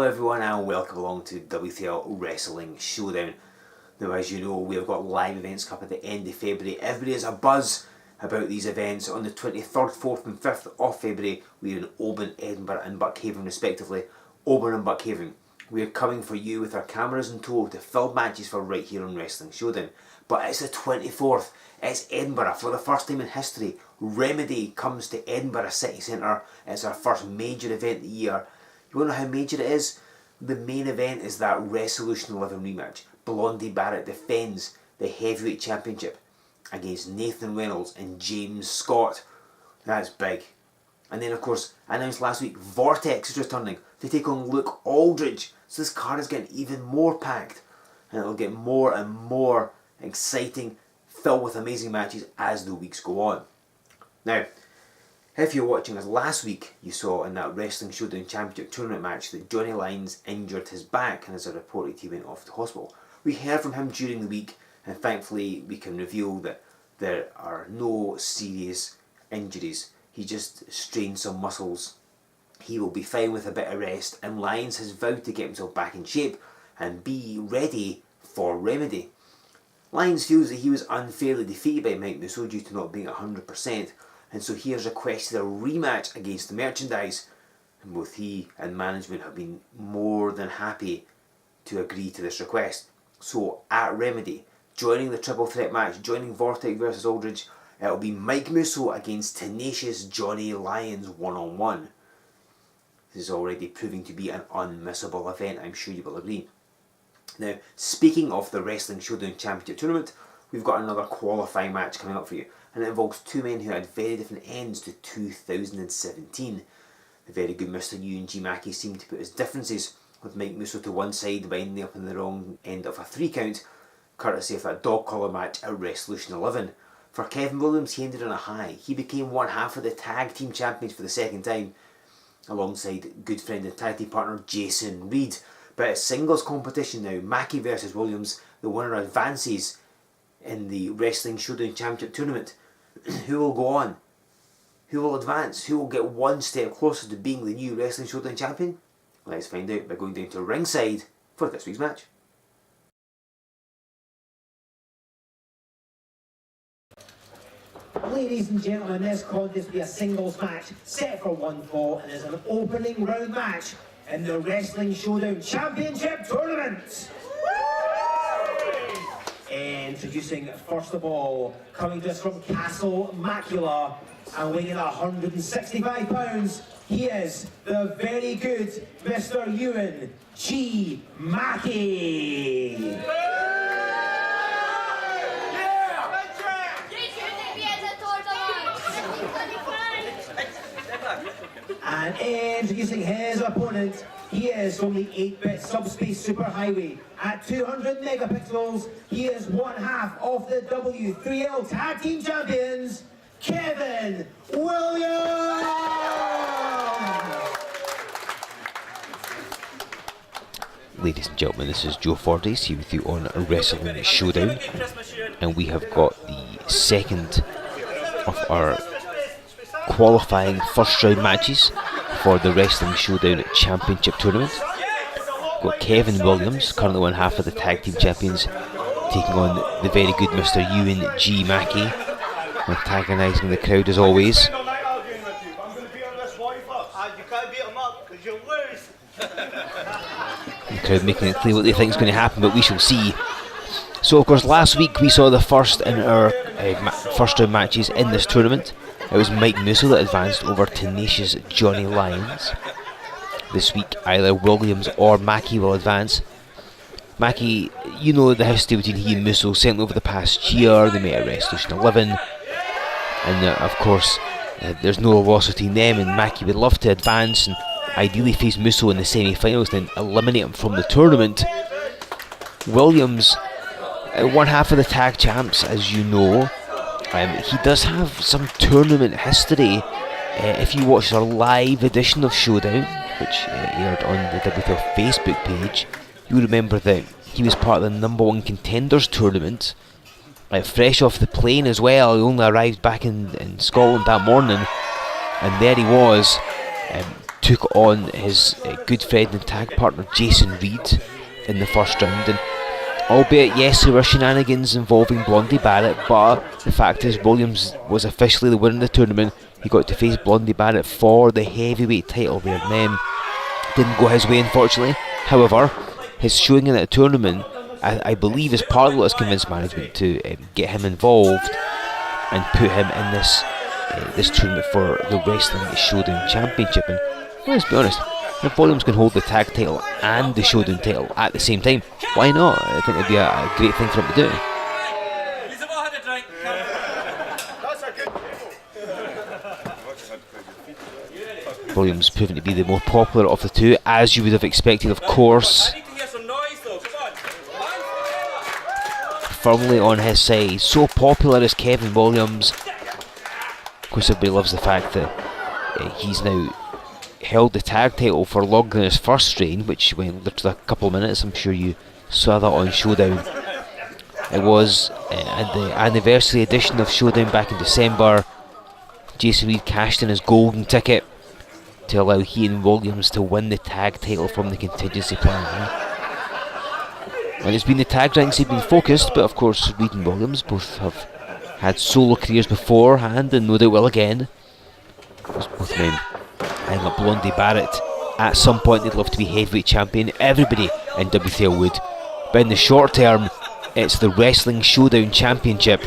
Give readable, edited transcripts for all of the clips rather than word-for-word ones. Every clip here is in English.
everyone and welcome along to W3L Wrestling Showdown. Now, as you know, we've got live events coming at the end of February. Everybody has a buzz about these events. On the 23rd, 4th and 5th of February, we're in Oban, Edinburgh and Buckhaven respectively. Oban and Buckhaven. We're coming for you with our cameras in tow to film matches for right here on Wrestling Showdown. But it's the 24th, it's Edinburgh. For the first time in history, Remedy comes to Edinburgh City Centre. It's our first major event of the year. You want to know how major it is? The main event is that Resolution 11 rematch. Blondie Barrett defends the Heavyweight Championship against Nathan Reynolds and James Scott. That's big. And then, of course, announced last week, Vortex is returning to take on Luke Aldridge. So this card is getting even more packed. And it'll get more and more exciting, filled with amazing matches as the weeks go on. Now, if you're watching us last week, you saw in that Wrestling Showdown Championship tournament match that Johnny Lyons injured his back, and as I reported, he went off to hospital. We heard from him during the week, and thankfully we can reveal that there are no serious injuries. He just strained some muscles. He will be fine with a bit of rest, and Lyons has vowed to get himself back in shape and be ready for Remedy. Lyons feels that he was unfairly defeated by Mike Musso due to not being 100%, and so he has requested a rematch against the Merchandise, and both he and management have been more than happy to agree to this request. So at Remedy, joining the triple threat match, joining Vortex versus Aldridge, it'll be Mike Musso against tenacious Johnny Lyons one-on-one. This is already proving to be an unmissable event, I'm sure you will agree. Now, speaking of the Wrestling Showdown Championship Tournament, we've got another qualifying match coming up for you, and it involves two men who had very different ends to 2017. The very good Mr. Euan Mackie seemed to put his differences with Mike Musso to one side by ending up in the wrong end of a 3 count, courtesy of that dog collar match at Resolution 11. For Kevin Williams, he ended on a high. He became one half of the tag team champions for the second time, alongside good friend and tag team partner Jason Reed. But it's singles competition now, Mackie versus Williams. The winner advances in the Wrestling Showdown Championship Tournament. Who will go on? Who will advance? Who will get one step closer to being the new Wrestling Showdown champion? Let's find out by going down to ringside for this week's match. Ladies and gentlemen, this contest will be a singles match set for one fall and is an opening round match in the Wrestling Showdown Championship Tournament. Introducing, first of all, coming to us from Castle Macula and weighing 165 pounds, he is the very good Mr. Euan G. Mackie. And introducing his opponent, he is from the 8-bit subspace superhighway. At 200 megapixels, he is one half of the W3L Tag Team Champions, Kevin Williams! Ladies and gentlemen, this is Joe Fordyce here with you on Wrestling Showdown, and we have got the second of our qualifying first round matches for the Wrestling Showdown Championship Tournament. We've got Kevin Williams, currently one half of the Tag Team Champions, taking on the very good Mr. Euan G. Mackie, antagonising the crowd as always. The crowd making it clear what they think is going to happen, but we shall see. So, of course, last week we saw the first in our first round matches in this tournament. It was Mike Musso that advanced over tenacious Johnny Lyons. This week, either Williams or Mackie will advance. Mackie, you know the history between he and Musso, certainly over the past year. They met at Resolution 11. And of course, there's no loss between them, and Mackie would love to advance and ideally face Musso in the semi-finals, then eliminate him from the tournament. Williams, one half of the tag champs, as you know. He does have some tournament history. If you watched our live edition of Showdown, which aired on the W3L Facebook page, you remember that he was part of the #1 Contenders tournament. Fresh off the plane as well, he only arrived back in Scotland that morning, and there he was, took on his good friend and tag partner Jason Reed in the first round, and albeit yes there were shenanigans involving Blondie Barrett, but the fact is Williams was officially the winner of the tournament. He got to face Blondie Barrett for the heavyweight title there, and then didn't go his way unfortunately. However, his showing in that tournament I believe is part of what has convinced management to get him involved and put him in this tournament for the Wrestling Showdown Championship. And let's be honest, if Williams can hold the tag title and the Showdown title at the same time, why not? I think it'd be a great thing for him to do. Williams proving to be the more popular of the two, as you would have expected, of course. Firmly on his side, so popular is Kevin Williams. Of course, everybody loves the fact that he's now held the tag title for longer than his first reign, which went literally a couple of minutes. I'm sure you saw that on Showdown. It was at the anniversary edition of Showdown back in December. Jason Reed cashed in his golden ticket to allow he and Williams to win the tag title from the contingency plan. And it's been the tag ranks have been focused, but of course Reed and Williams both have had solo careers beforehand and no doubt will again. Both men eyeing up Blondie Barrett. At some point they'd love to be heavyweight champion. Everybody in W3L would. But in the short term, it's the Wrestling Showdown Championship.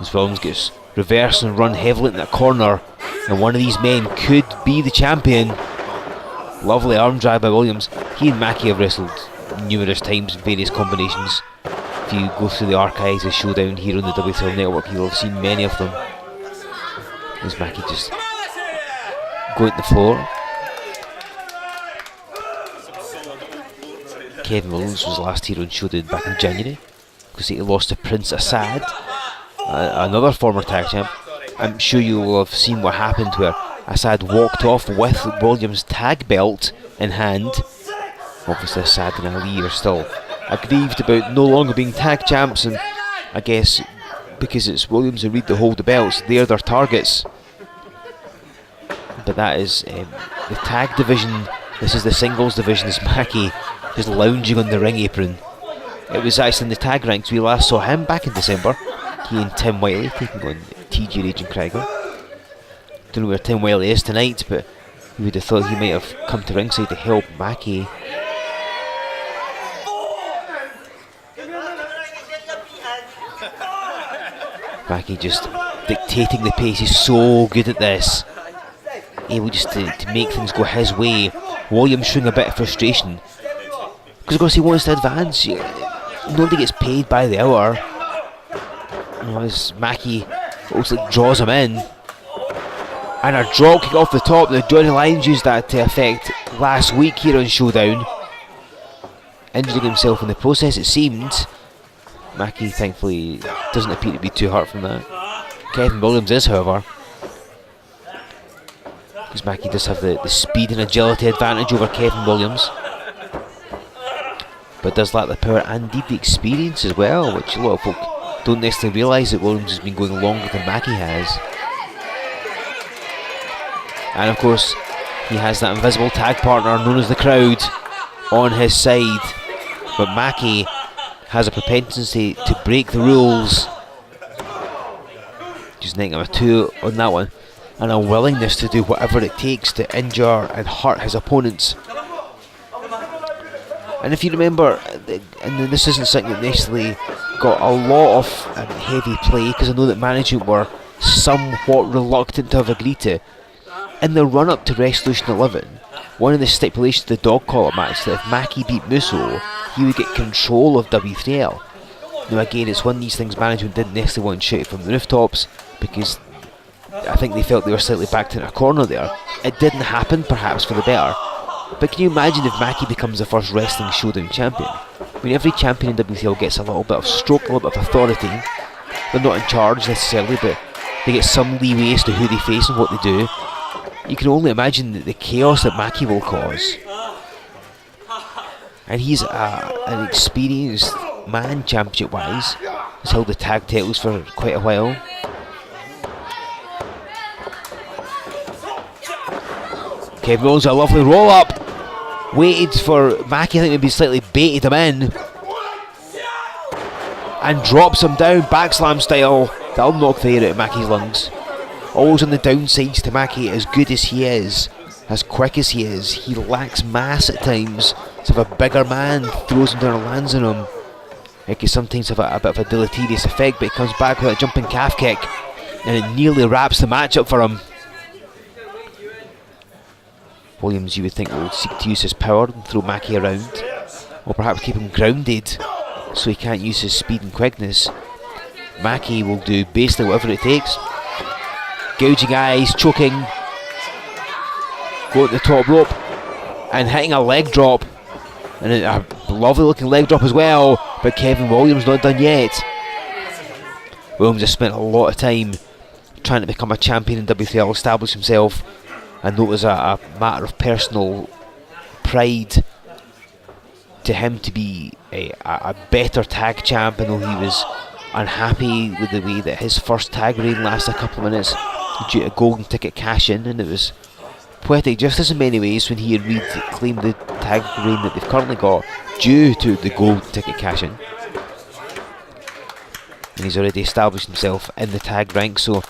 As Williams gets reversed and run heavily in that corner, and one of these men could be the champion. Lovely arm drag by Williams. He and Mackie have wrestled numerous times in various combinations. If you go through the archives of Showdown here on the W3L network, you'll have seen many of them. There's Mackie just going to the floor. Kevin Williams was last here on Showdown back in January because he lost to Prince Assad, another former tag champ. I'm sure you will have seen what happened where Assad walked off with Williams' tag belt in hand. Obviously Assad and Ali are still aggrieved about no longer being tag champs, and I guess because it's Williams and Reed that hold the belts, they're their targets. But that is the tag division. This is the singles division. As Mackie is lounging on the ring apron. It was actually in the tag ranks we last saw him back in December. He and Tim Wiley taking on TG Rage and Krieger. Don't know where Tim Wiley is tonight, but you would have thought he might have come to ringside to help Mackie. Mackie just dictating the pace. He's so good at this. Able just to make things go his way. Williams showing a bit of frustration because of course he wants to advance. Nobody gets paid by the hour. As Mackie looks like draws him in, and a drop kick off the top. Now Johnny Lyons used that to effect last week here on Showdown, injuring himself in the process it seemed. Mackie thankfully doesn't appear to be too hurt from that. Kevin Williams is, however, because Mackie does have the speed and agility advantage over Kevin Williams, but does lack the power and indeed the experience as well, which a lot of folk don't necessarily realise that Williams has been going longer than Mackie has. And of course he has that invisible tag partner known as the Crowd on his side, but Mackie has a propensity to break the rules. Just netting him a 2 on that one, and a willingness to do whatever it takes to injure and hurt his opponents. And if you remember, and this isn't something that necessarily got a lot of heavy play, because I know that management were somewhat reluctant to have agreed to, in the run up to Resolution 11, one of the stipulations of the dog collar match that if Mackie beat Musso, he would get control of W3L. Now again, it's one of these things management didn't necessarily want to shout it from the rooftops, because I think they felt they were slightly backed in a corner there. It didn't happen, perhaps for the better. But can you imagine if Mackie becomes the first Wrestling Showdown champion? I mean, every champion in WCL gets a little bit of stroke, a little bit of authority. They're not in charge necessarily, but they get some leeway as to who they face and what they do. You can only imagine the chaos that Mackie will cause. And he's an experienced man, championship-wise. He's held the tag titles for quite a while. Kevin Williams, a lovely roll up. Waited for Mackie, I think maybe slightly baited him in. And drops him down, backslam style. That'll knock the air out of Mackie's lungs. Always on the downsides to Mackie, as good as he is, as quick as he is, he lacks mass at times. So if a bigger man throws him down or lands on him, it can sometimes have a bit of a deleterious effect, but he comes back with a jumping calf kick and it nearly wraps the match up for him. Williams, you would think, will seek to use his power and throw Mackie around, or perhaps keep him grounded so he can't use his speed and quickness. Mackie will do basically whatever it takes. Gouging eyes, choking, going to the top rope and hitting a leg drop, and a lovely looking leg drop as well, but Kevin Williams not done yet. Williams has spent a lot of time trying to become a champion in W3L, establish himself, and though it was a matter of personal pride to him to be a better tag champ, and though he was unhappy with the way that his first tag reign lasted a couple of minutes due to a golden ticket cash in, and it was poetic justice in many ways when he and Reed claimed the tag reign that they've currently got due to the golden ticket cash in. And he's already established himself in the tag ranks, so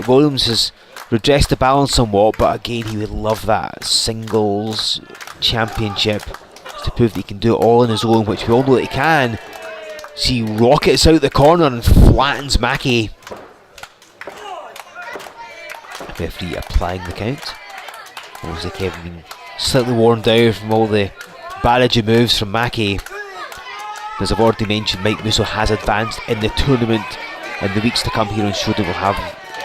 Williams has redressed the balance somewhat, but again he would love that singles championship to prove that he can do it all on his own, which we all know that he can. See, rockets out the corner and flattens Mackie. Referee applying the count. Obviously Kevin being slightly worn down from all the barrage of moves from Mackie. As I've already mentioned, Mike Musso has advanced in the tournament. In the weeks to come here on Showdown, we'll have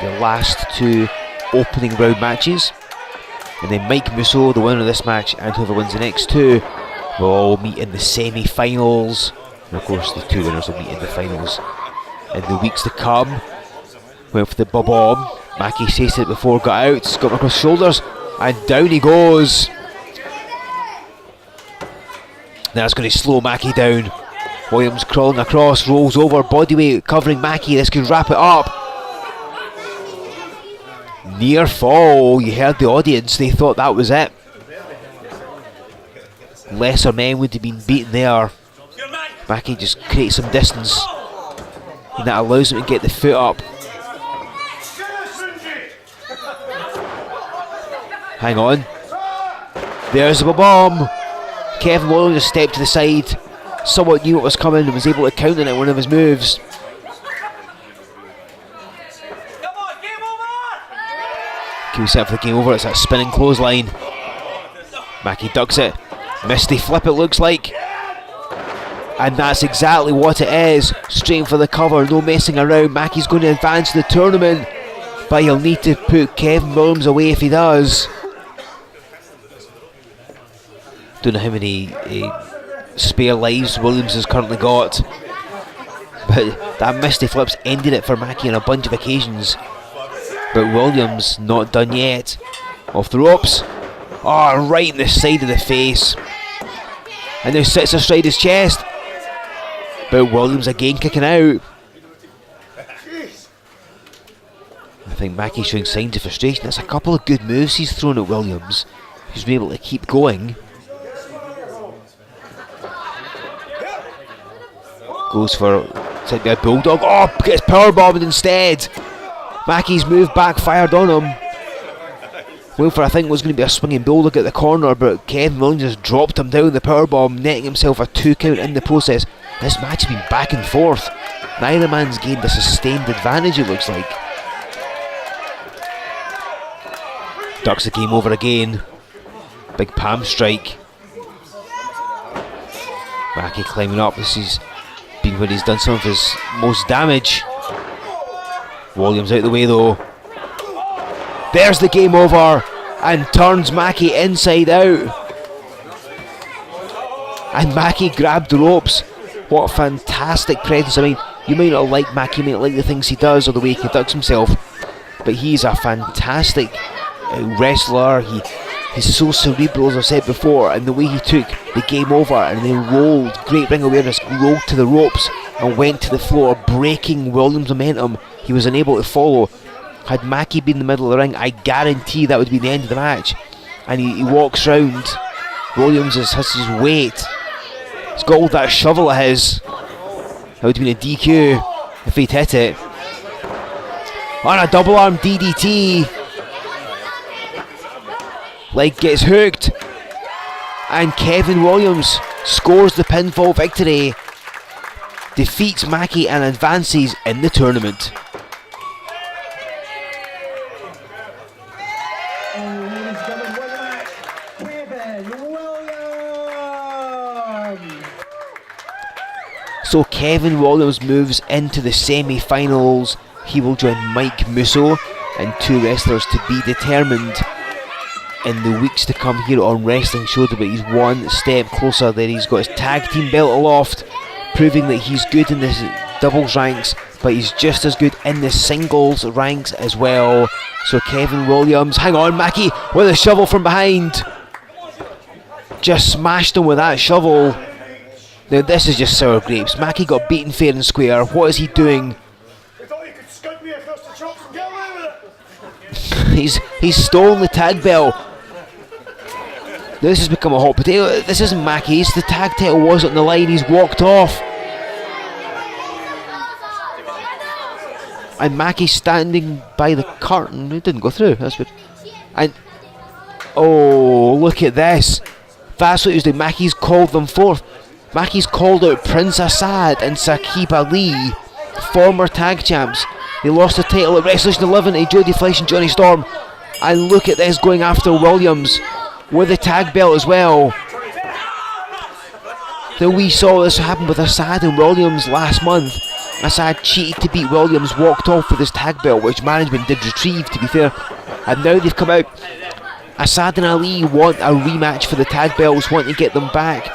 the last two opening round matches, and then Mike Musso, the winner of this match, and whoever wins the next two, will all meet in the semi-finals, and of course the two winners will meet in the finals in the weeks to come. Went for the bomb. Mackie chased it before, got out, got him across shoulders, and down he goes. That's going to slow Mackie down. Williams crawling across, rolls over, bodyweight covering Mackie. This could wrap it up. Near fall, you heard the audience, they thought that was it. Lesser men would have been beaten there. Mackie just creates some distance, and that allows him to get the foot up. Hang on. There's the bomb. Kevin Williams just stepped to the side, somewhat knew what was coming and was able to counter it in one of his moves. Can we set up for the game over? It's that spinning clothesline. Mackie ducks it. Misty flip it looks like. And that's exactly what it is. Straight for the cover, no messing around. Mackie's going to advance the tournament, but he'll need to put Kevin Williams away if he does. Don't know how many spare lives Williams has currently got, but that Misty Flip's ended it for Mackie on a bunch of occasions. But Williams not done yet. Off the ropes. Oh, right in the side of the face. And now sits astride his chest. But Williams again kicking out. I think Mackie's showing signs of frustration. There's a couple of good moves he's thrown at Williams. He's been able to keep going. Goes for a bulldog. Oh, gets powerbombed instead. Mackie's move backfired on him. Well, for I think was going to be a swinging bulldog at the corner, but Kevin Williams just dropped him down the powerbomb, netting himself a 2 count in the process. This match has been back and forth. Neither man's gained a sustained advantage, it looks like. Ducks the game over again. Big palm strike. Mackie climbing up. This has been when he's done some of his most damage. Williams out the way though. There's the game over, and turns Mackie inside out. And Mackie grabbed the ropes. What a fantastic presence. I mean, you might not like Mackie, you might not like the things he does or the way he conducts himself, but he's a fantastic wrestler. He's so cerebral, as I've said before, and the way he took the game over and then rolled, great ring awareness, rolled to the ropes and went to the floor, breaking Williams' momentum. He was unable to follow. Had Mackie been in the middle of the ring, I guarantee that would be the end of the match. and he walks round. Williams has his weight. He's got all that shovel of his. That would have been a DQ if he'd hit it. On a double arm DDT. Leg gets hooked. And Kevin Williams scores the pinfall victory. Defeats Mackie and advances in the tournament. So Kevin Williams moves into the semi-finals. He will join Mike Musso and two wrestlers to be determined in the weeks to come here on Wrestling Showdown. But he's one step closer there. He's got his tag team belt aloft, proving that he's good in the doubles ranks, but he's just as good in the singles ranks as well. So Kevin Williams, hang on, Mackie with a shovel from behind. Just smashed him with that shovel. Now this is just sour grapes. Mackie got beaten fair and square. What is he doing? He's stolen the tag belt. Now this has become a hot potato. This isn't Mackie's. The tag title was on the line. He's walked off. And Mackie's standing by the curtain. It didn't go through. That's good. And oh, look at this. That's what he was doing. Mackie's called them forth. Mackie's called out Prince Assad and Saqib Ali, former tag champs. They lost the title at Wrestling 11 to Jody Fleisch and Johnny Storm. And look at this, going after Williams with the tag belt as well. Now we saw this happen with Assad and Williams last month. Assad cheated to beat Williams, walked off with his tag belt, which management did retrieve, to be fair. And now they've come out. Assad and Ali want a rematch for the tag belts, want to get them back.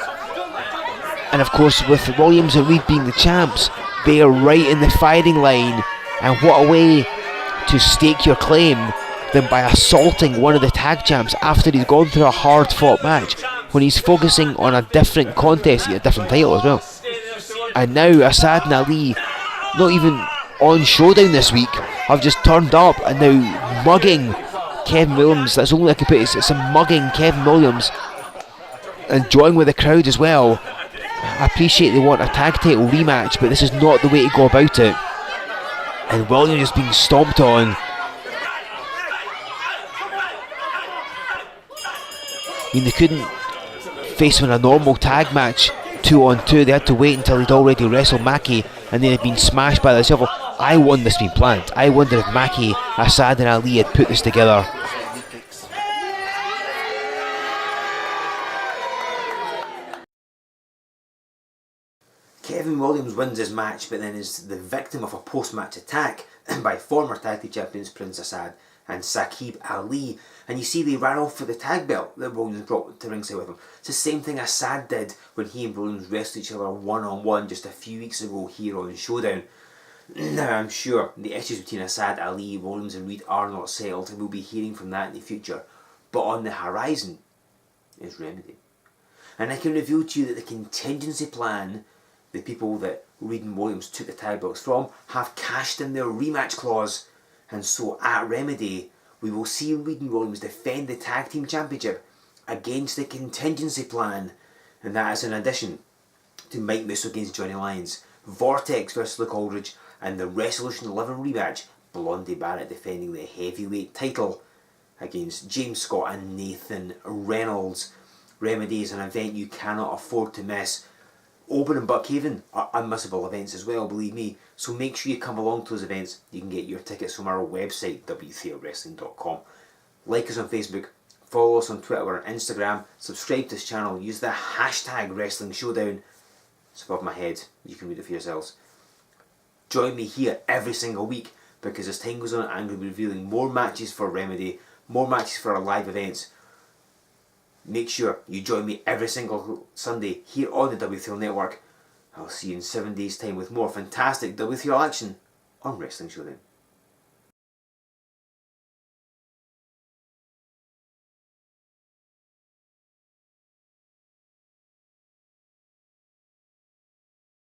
And of course, with Williams and Reed being the champs, they are right in the firing line. And what a way to stake your claim than by assaulting one of the tag champs after he's gone through a hard fought match, when he's focusing on a different contest, a different title as well. And now Assad and Ali, not even on Showdown this week, have just turned up and now mugging Kevin Williams. That's the only way I can put it. It's a mugging Kevin Williams and joining with the crowd as well. I appreciate they want a tag title rematch, but this is not the way to go about it. And Williams is being stomped on. I mean, they couldn't face him in a normal tag match 2-on-2. They had to wait until he'd already wrestled Mackie and then had been smashed by the shovel. I wonder this been planned. I wonder if Mackie, Assad and Ali had put this together. Kevin Williams wins his match, but then is the victim of a post-match attack by former tag team champions Prince Assad and Saqib Ali. And you see they ran off for the tag belt that Williams brought to ringside with him. It's the same thing Assad did when he and Williams wrestled each other one-on-one just a few weeks ago here on Showdown. Now I'm sure the issues between Assad, Ali, Williams and Reed are not settled, and we'll be hearing from that in the future. But on the horizon is Remedy. And I can reveal to you that the contingency plan, the people that Reed and Williams took the tag belts from, have cashed in their rematch clause. And so at Remedy, we will see Reed and Williams defend the tag team championship against the contingency plan. And that is in addition to Mike Musso against Johnny Lyons, Vortex versus Luke Aldridge, and the Resolution 11 rematch, Blondie Barrett defending the heavyweight title against James Scott and Nathan Reynolds. Remedy is an event you cannot afford to miss. Open and Buckhaven are unmissable events as well, believe me. So make sure you come along to those events. You can get your tickets from our website, W3LWrestling.com. Like us on Facebook, follow us on Twitter and Instagram, subscribe to this channel, use the hashtag Wrestling Showdown. It's above my head, you can read it for yourselves. Join me here every single week, because as time goes on, I'm going to be revealing more matches for Remedy, more matches for our live events. Make sure you join me every single Sunday here on the W3L Network. I'll see you in 7 days' time with more fantastic W3L action on Wrestling Showdown.